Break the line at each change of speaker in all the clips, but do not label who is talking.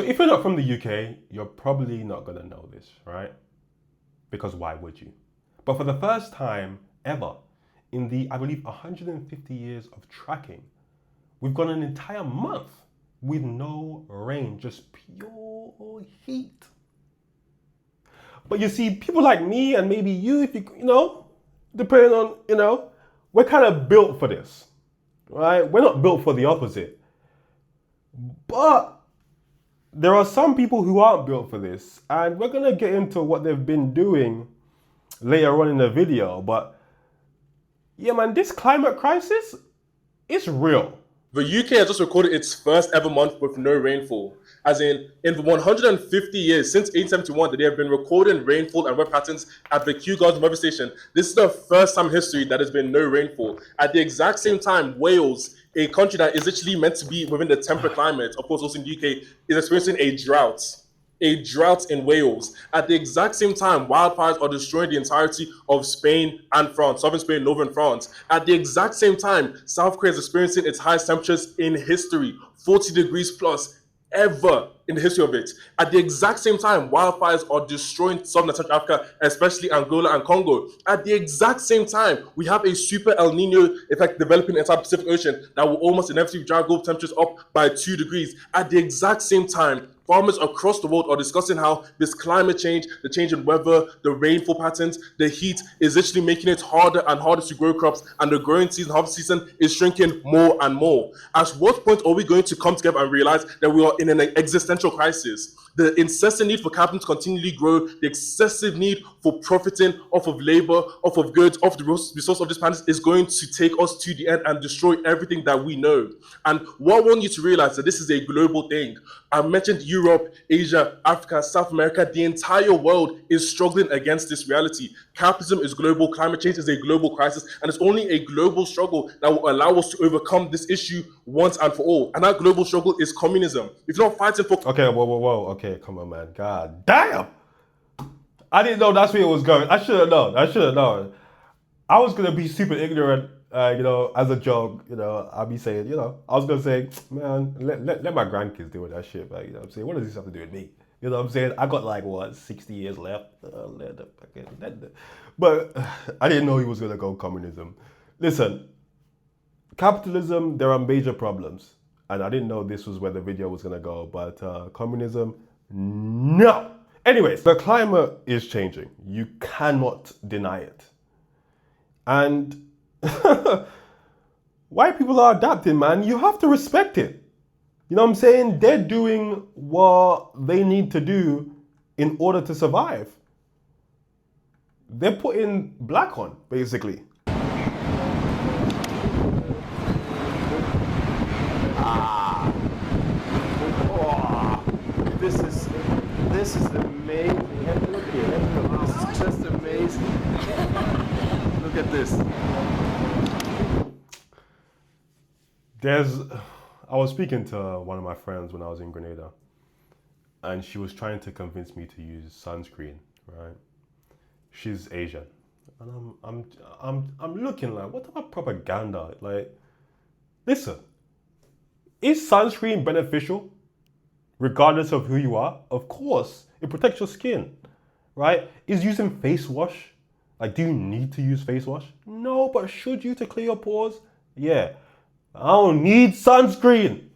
If you're not from the UK, you're probably not gonna know this, right? Because why would you? But for the first time ever in the, I believe, 150 years of tracking, we've gone an entire month with no rain, just pure heat. But you see, people like me and maybe you, if depending on, we're kind of built for this, right? We're not built for the opposite. But there are some people who aren't built for this, and we're gonna get into what they've been doing later on in the video. But yeah, man, this climate crisis is real.
The UK has just recorded its first ever month with no rainfall. As in the 150 years since 1871 that they have been recording rainfall and weather patterns at the Kew Gardens weather station, this is the first time in history that there's been no rainfall. At the exact same time, Wales, a country that is literally meant to be within the temperate climate, of course also in the UK, is experiencing a drought. A drought in Wales. At the exact same time, wildfires are destroying the entirety of Spain and France, southern Spain, northern France. At the exact same time, South Korea is experiencing its highest temperatures in history, 40 degrees plus ever in the history of it. At the exact same time, wildfires are destroying Southern and Central Africa, especially Angola and Congo. At the exact same time, we have a super El Nino effect developing in the entire Pacific Ocean that will almost inevitably drive global temperatures up by 2 degrees. At the exact same time, farmers across the world are discussing how this climate change, the change in weather, the rainfall patterns, the heat is literally making it harder and harder to grow crops, and the growing season, harvest season is shrinking more and more. At what point are we going to come together and realize that we are in an existential crisis? The incessant need for capital to continually grow, the excessive need for profiting off of labor, off of goods, off the resource of this planet is going to take us to the end and destroy everything that we know. And what I want you to realize that this is a global thing. I mentioned Europe, Asia, Africa, South America. The entire world is struggling against this reality. Capitalism is global, climate change is a global crisis, and it's only a global struggle that will allow us to overcome this issue once and for all. And that global struggle is communism. If you're not fighting for...
Okay, whoa. Okay, come on, man. God damn! I didn't know that's where it was going. I should have known. I was gonna be super ignorant, as a joke. I'll be saying, I was gonna say, man, let my grandkids deal with that shit. Like, what I'm saying? What does this have to do with me? You know what I'm saying? I got like, 60 years left. But I didn't know he was gonna go communism. Listen, capitalism, there are major problems. And I didn't know this was where the video was gonna go, but communism, no. Anyways, the climate is changing. You cannot deny it. And white people are adapting, man. You have to respect it. You know what I'm saying? They're doing what they need to do in order to survive. They're putting black on, basically.
This is amazing. Look here. This is just amazing. Look at this.
I was speaking to one of my friends when I was in Grenada, and she was trying to convince me to use sunscreen, right? She's Asian. And I'm looking like, what type of propaganda? Like, listen, is sunscreen beneficial? Regardless of who you are? Of course, it protects your skin, right? Is using face wash, like, do you need to use face wash? No, but should you to clear your pores? Yeah. I don't need sunscreen.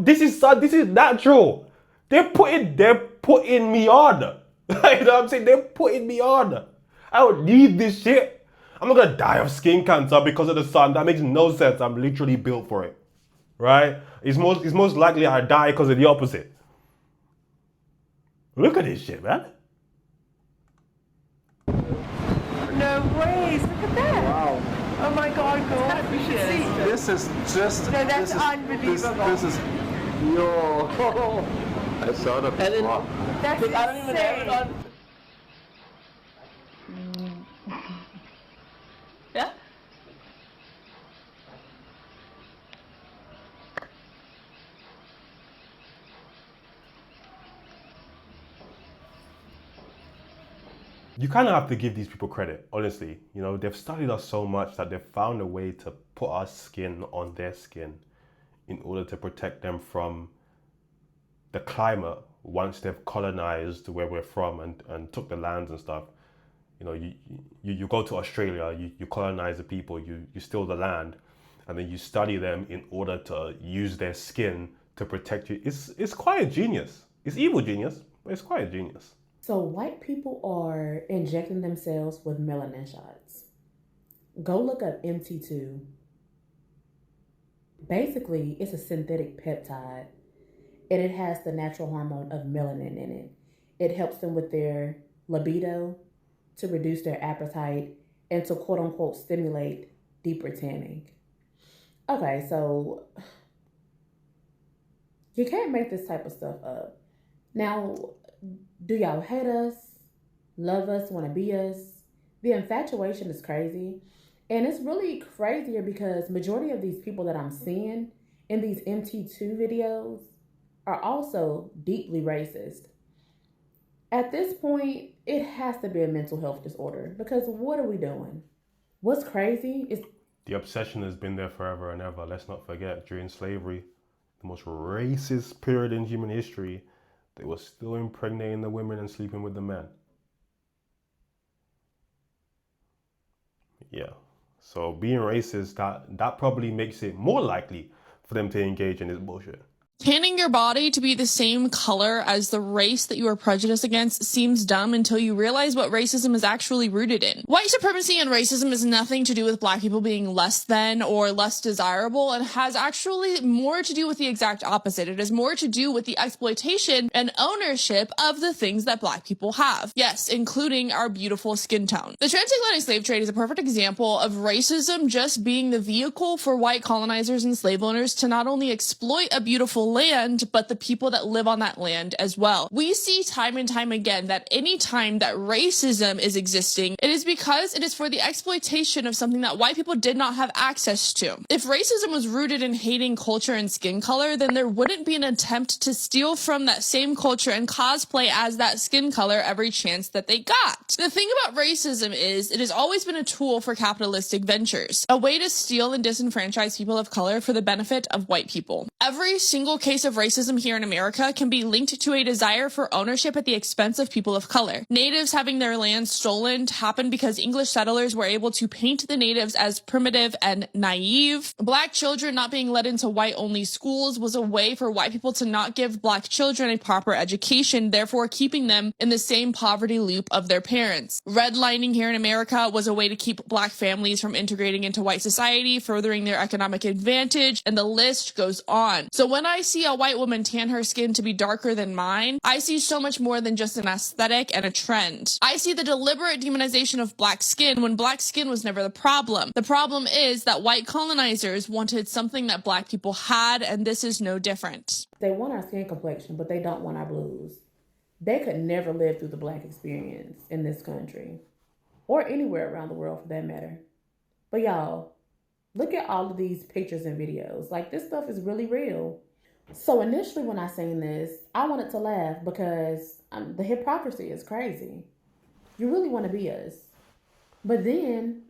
This is natural. They're putting me on. You know what I'm saying? They're putting me on. I don't need this shit. I'm not gonna die of skin cancer because of the sun. That makes no sense. I'm literally built for it. Right? It's most likely I die because of the opposite. Look at this shit, man.
No ways, look at that.
Wow.
Oh my God, God, you should see.
This is just...
No, that's unbelievable.
This is... Yo. I saw the... Wow.
That's insane. I don't even have it on.
Yeah?
You kind of have to give these people credit, honestly. They've studied us so much that they've found a way to put our skin on their skin in order to protect them from the climate once they've colonized where we're from and took the lands and stuff. You know, you go to Australia, you colonize the people, you steal the land, and then you study them in order to use their skin to protect you. It's quite a genius. It's evil genius, but it's quite a genius.
So white people are injecting themselves with melanin shots. Go look up MT2. Basically, it's a synthetic peptide, and it has the natural hormone of melanin in it. It helps them with their libido, to reduce their appetite, and to quote unquote stimulate deeper tanning. Okay, so you can't make this type of stuff up. Now, do y'all hate us, love us, want to be us? The infatuation is crazy. And it's really crazier because majority of these people that I'm seeing in these MT2 videos are also deeply racist. At this point, it has to be a mental health disorder, because what are we doing? What's crazy is
the obsession has been there forever and ever. Let's not forget, during slavery, the most racist period in human history, they were still impregnating the women and sleeping with the men. Yeah. So being racist, that probably makes it more likely for them to engage in this bullshit.
Tanning your body to be the same color as the race that you are prejudiced against seems dumb until you realize what racism is actually rooted in. White supremacy and racism is nothing to do with black people being less than or less desirable, and has actually more to do with the exact opposite. It has more to do with the exploitation and ownership of the things that black people have. Yes, including our beautiful skin tone. The transatlantic slave trade is a perfect example of racism just being the vehicle for white colonizers and slave owners to not only exploit a beautiful land, but the people that live on that land as well. We see time and time again that any time that racism is existing, it is because it is for the exploitation of something that white people did not have access to. If racism was rooted in hating culture and skin color, then there wouldn't be an attempt to steal from that same culture and cosplay as that skin color every chance that they got. The thing about racism is it has always been a tool for capitalistic ventures, a way to steal and disenfranchise people of color for the benefit of white people. Every single case of racism here in America can be linked to a desire for ownership at the expense of people of color. Natives having their land stolen happened because English settlers were able to paint the natives as primitive and naive. Black children not being let into white-only schools was a way for white people to not give black children a proper education, therefore keeping them in the same poverty loop of their parents. Redlining here in America was a way to keep black families from integrating into white society, furthering their economic advantage, and the list goes on. So when I see a white woman tan her skin to be darker than mine, I see so much more than just an aesthetic and a trend. I see the deliberate demonization of black skin when black skin was never the problem. The problem is that white colonizers wanted something that black people had, and this is no different.
they want our skin complexion, but they don't want our blues. They could never live through the black experience in this country, or anywhere around the world for that matter. But y'all, look at all of these pictures and videos. Like, this stuff is really real. So initially when I seen this, I wanted to laugh because the hypocrisy is crazy. You really want to be us. But then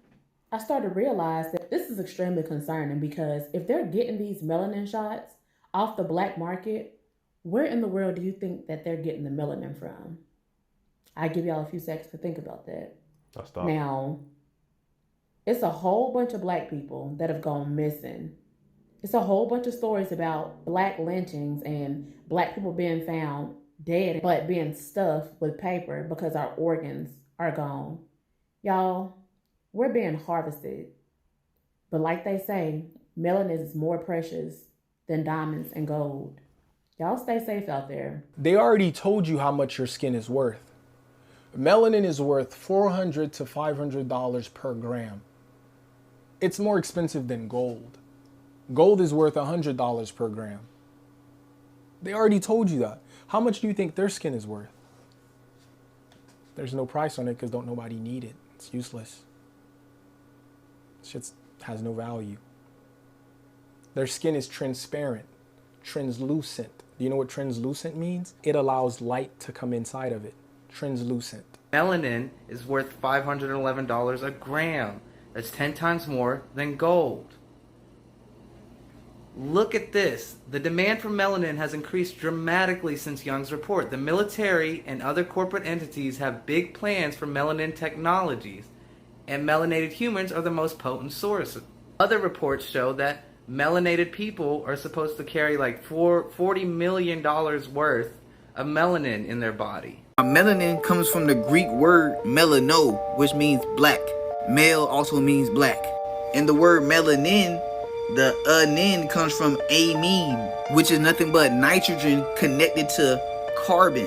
I started to realize that this is extremely concerning, because if they're getting these melanin shots off the black market, where in the world do you think that they're getting the melanin from? I give y'all a few seconds to think about that. Now, it's a whole bunch of black people that have gone missing. It's a whole bunch of stories about black lynchings and black people being found dead, but being stuffed with paper because our organs are gone. Y'all, we're being harvested. But like they say, melanin is more precious than diamonds and gold. Y'all stay safe out there.
They already told you how much your skin is worth. Melanin is worth $400 to $500 per gram. It's more expensive than gold. Gold is worth $100 per gram. They already told you that. How much do you think their skin is worth? There's no price on it because don't nobody need it. It's useless. Shit has no value. Their skin is transparent, translucent. Do you know what translucent means? It allows light to come inside of it. Translucent.
Melanin is worth $511 a gram. That's 10 times more than gold. Look at this. The demand for melanin has increased dramatically since Young's report. The military and other corporate entities have big plans for melanin technologies, and melanated humans are the most potent source. Other reports show that melanated people are supposed to carry like $40 million worth of melanin in their body.
Melanin comes from the Greek word melano, which means black. Mel also means black. And the word melanin, the anin comes from amine, which is nothing but nitrogen connected to carbon,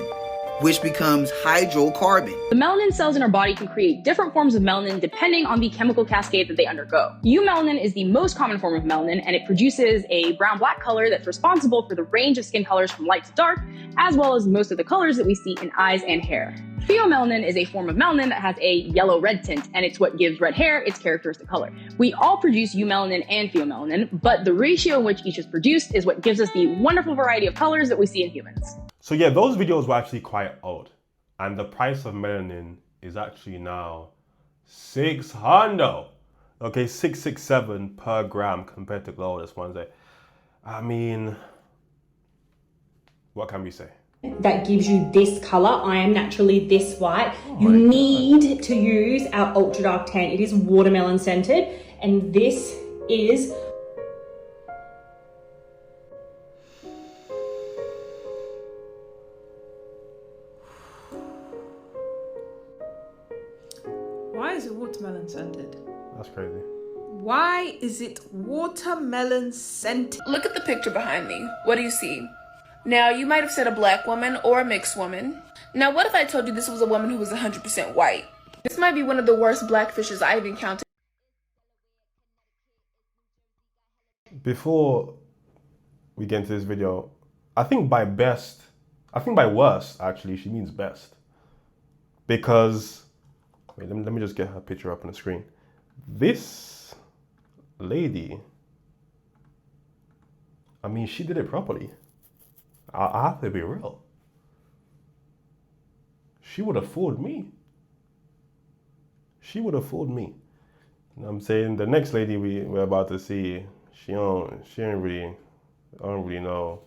which becomes hydrocarbon.
The melanin cells in our body can create different forms of melanin depending on the chemical cascade that they undergo. Eumelanin is the most common form of melanin, and it produces a brown-black color that's responsible for the range of skin colors from light to dark, as well as most of the colors that we see in eyes and hair. Pheomelanin is a form of melanin that has a yellow-red tint, and it's what gives red hair its characteristic color. We all produce eumelanin and pheomelanin, but the ratio in which each is produced is what gives us the wonderful variety of colors that we see in humans.
So yeah, those videos were actually quite old. And the price of melanin is actually now $600. Okay, 667 per gram compared to glowless ones. I mean, what can we say?
That gives you this color. I am naturally this white. You need to use our ultra dark tan. It is watermelon scented, and this is
Why is it watermelon scented?
That's crazy.
Why is it watermelon scented?
Look at the picture behind me. What do you see? Now, you might have said a black woman or a mixed woman. Now, what if I told you this was a woman who was 100% white? This might be one of the worst blackfishes I've encountered.
Before we get into this video, I think by worst, actually, she means best. Because, wait, let me just get her picture up on the screen. This lady, I mean, she did it properly. I have to be real. She would have fooled me. She would have fooled me. You know what I'm saying? The next lady we're about to see, I don't really know.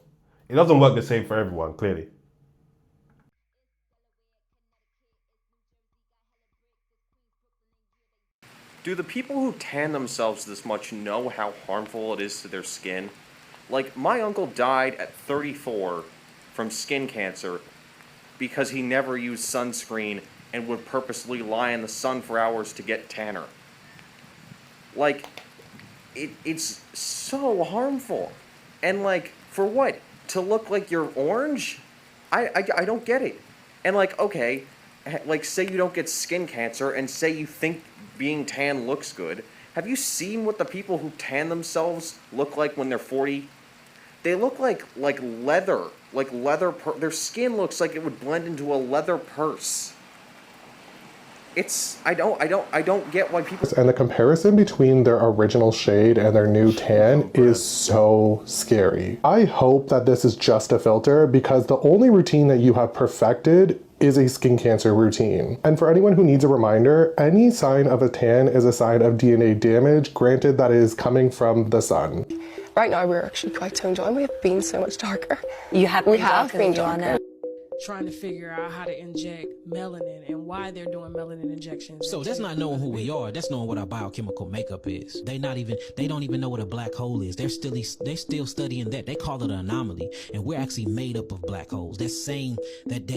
It doesn't work the same for everyone, clearly.
Do the people who tan themselves this much know how harmful it is to their skin? Like, my uncle died at 34 from skin cancer because he never used sunscreen and would purposely lie in the sun for hours to get tanner. Like, it's so harmful. And, like, for what? To look like you're orange? I don't get it. And, like, okay, like, say you don't get skin cancer and say you think being tan looks good. Have you seen what the people who tan themselves look like when they're 40? They look like leather, their skin looks like it would blend into a leather purse. I don't get why people.
And the comparison between their original shade and their new tan is so scary. I hope that this is just a filter, because the only routine that you have perfected is a skin cancer routine. And for anyone who needs a reminder, any sign of a tan is a sign of DNA damage, granted that is coming from the sun.
Right now we're actually quite toned down. We have been so much darker.
We have been
darker.
Trying to figure out how to inject melanin and why they're doing melanin injections.
So that's not knowing who we are. That's knowing what our biochemical makeup is. They don't even know what a black hole is. They're still studying that. They call it an anomaly, and we're actually made up of black holes. That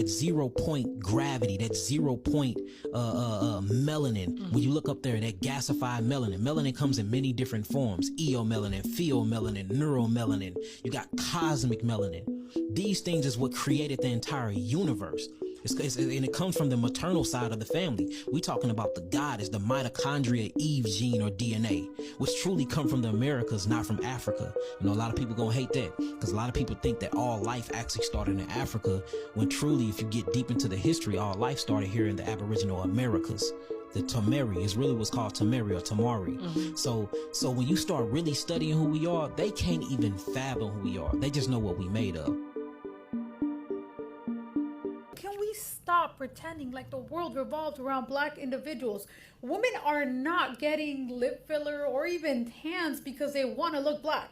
0 point gravity, that 0 point melanin. When you look up there, that gasified melanin. Melanin comes in many different forms: eomelanin, pheomelanin, neuromelanin. You got cosmic melanin. These things is what created the entire universe. And it comes from the maternal side of the family. We talking about the goddess, the mitochondria Eve gene or DNA, which truly come from the Americas, not from Africa. You know, a lot of people gonna hate that, because a lot of people think that all life actually started in Africa, when truly, if you get deep into the history, all life started here in the Aboriginal Americas. The Tamari is really what's called Tamari or Tamari. So when you start really studying who we are, they can't even fathom who we are. They just know what we made of.
Can we stop pretending like the world revolves around black individuals? Women are not getting lip filler or even tans because they want to look black.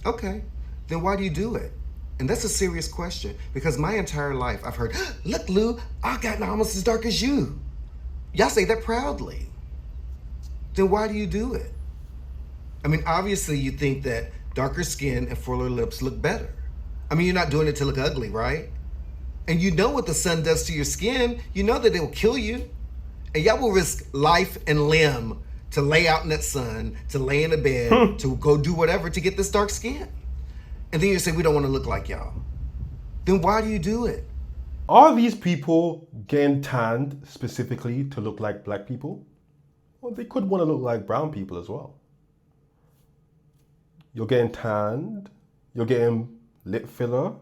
Okay, then why do you do it? And that's a serious question because my entire life I've heard, look, Lou, I got almost as dark as you. Y'all say that proudly. Then why do you do it? I mean, obviously you think that darker skin and fuller lips look better. I mean, you're not doing it to look ugly, right? And you know what the sun does to your skin. You know that it will kill you. And y'all will risk life and limb to lay out in that sun, to lay in a bed, to go do whatever to get this dark skin. And then you say, we don't want to look like y'all. Then why do you do it?
Are these people getting tanned specifically to look like black people? Well, they could want to look like brown people as well. You're getting tanned, you're getting lip filler,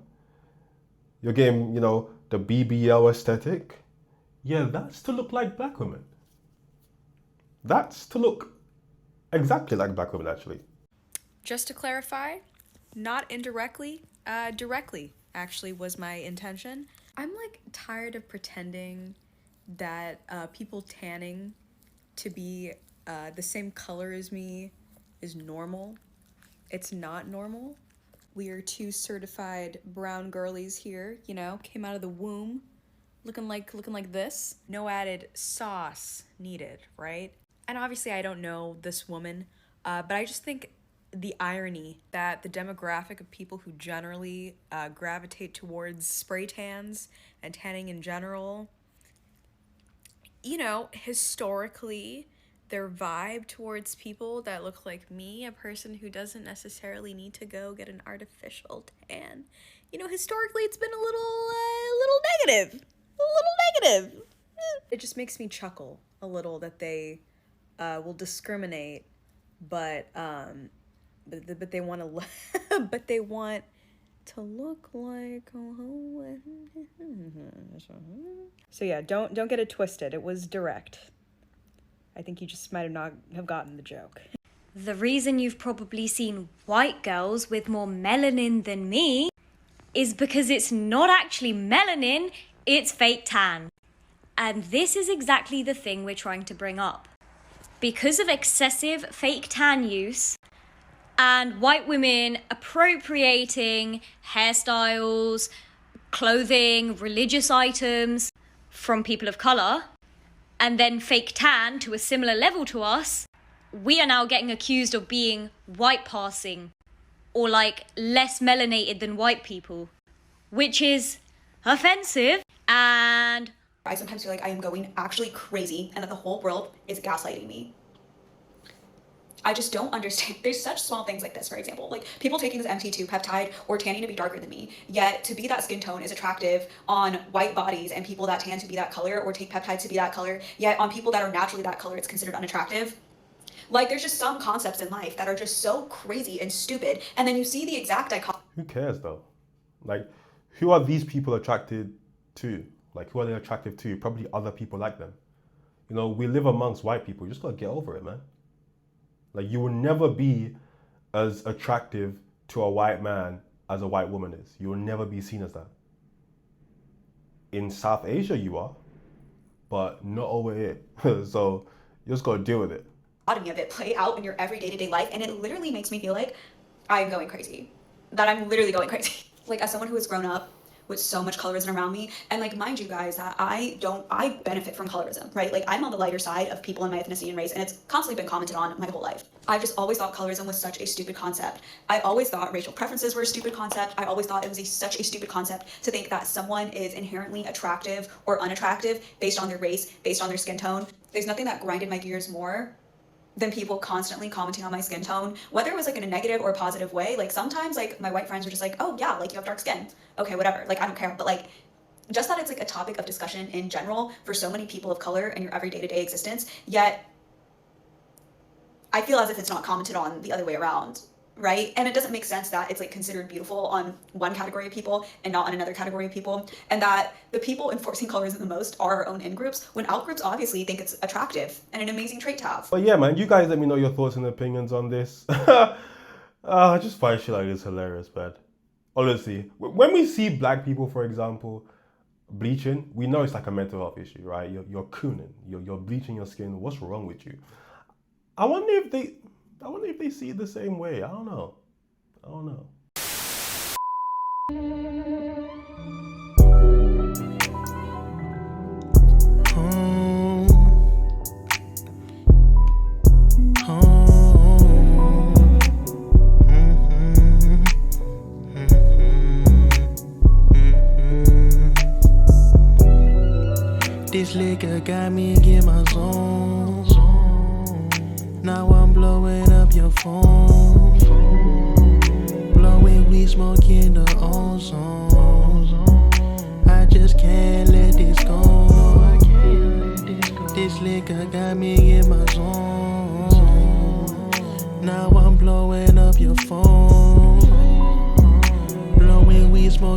you're getting, you know, the BBL aesthetic. Yeah, that's to look like black women. That's to look exactly like black women, actually.
Just to clarify, not indirectly, directly actually was my intention. I'm like tired of pretending that people tanning to be the same color as me is normal. It's not normal. We are two certified brown girlies here, you know, came out of the womb looking like this. No added sauce needed, right? And obviously I don't know this woman, but I just think the irony that the demographic of people who generally gravitate towards spray tans and tanning in general, you know, historically, their vibe towards people that look like me, a person who doesn't necessarily need to go get an artificial tan. You know, historically, it's been a little negative. It just makes me chuckle a little that they will discriminate, but they want to, but they want to look like. So yeah, don't get it twisted. It was direct. I think you just might not have gotten the joke.
The reason you've probably seen white girls with more melanin than me is because it's not actually melanin, it's fake tan. And this is exactly the thing we're trying to bring up. Because of excessive fake tan use and white women appropriating hairstyles, clothing, religious items from people of color, and then fake tan to a similar level to us, we are now getting accused of being white passing or like less melanated than white people, which is offensive. And
I sometimes feel like I am going actually crazy and that the whole world is gaslighting me. I just don't understand. There's such small things like this, for example, like people taking this MT2 peptide or tanning to be darker than me, yet to be that skin tone is attractive on white bodies and people that tan to be that color or take peptides to be that color, yet on people that are naturally that color, it's considered unattractive. Like there's just some concepts in life that are just so crazy and stupid. And then you see the exact dichotomy.
Who cares though? Like, who are these people attracted to? Like, who are they attractive to? Probably other people like them. You know, we live amongst white people. You just gotta get over it, man. Like, you will never be as attractive to a white man as a white woman is. You will never be seen as that. In South Asia, you are, but not over here. So you just gotta deal with it.
Of it play out in your every day-to-day life, and it literally makes me feel like I'm going crazy. That I'm literally going crazy. Like, as someone who has grown up with so much colorism around me, and like, mind you guys, that I benefit from colorism, right? Like, I'm on the lighter side of people in my ethnicity and race, and it's constantly been commented on my whole life. I've just always thought colorism was such a stupid concept. I always thought racial preferences were a stupid concept. I always thought it was such a stupid concept to think that someone is inherently attractive or unattractive based on their race, based on their skin tone. There's nothing that grinded my gears more than people constantly commenting on my skin tone, whether it was like in a negative or a positive way. Like sometimes like my white friends were just like, oh yeah, like you have dark skin. Okay, whatever, like I don't care. But like, just that it's like a topic of discussion in general for so many people of color in your every day-to-day existence, yet I feel as if it's not commented on the other way around, right? And it doesn't make sense that it's like considered beautiful on one category of people and not on another category of people, and that the people enforcing colorism the most are our own in-groups, when out-groups obviously think it's attractive and an amazing trait to have.
But yeah, man, you guys let me know your thoughts and opinions on this. I just find shit like this hilarious, man. Honestly, when we see black people, for example, bleaching, we know it's like a mental health issue, right? You're cooning, you're bleaching your skin. What's wrong with you? I wonder if they see it the same way. I don't know. I don't know.
This liquor got me in my zone. Now I'm blowing up your phone. Blowing weed, smoking the ozone. I just can't let this go. This liquor got me in my zone. Now I'm blowing up your phone. Blowing weed, smoking.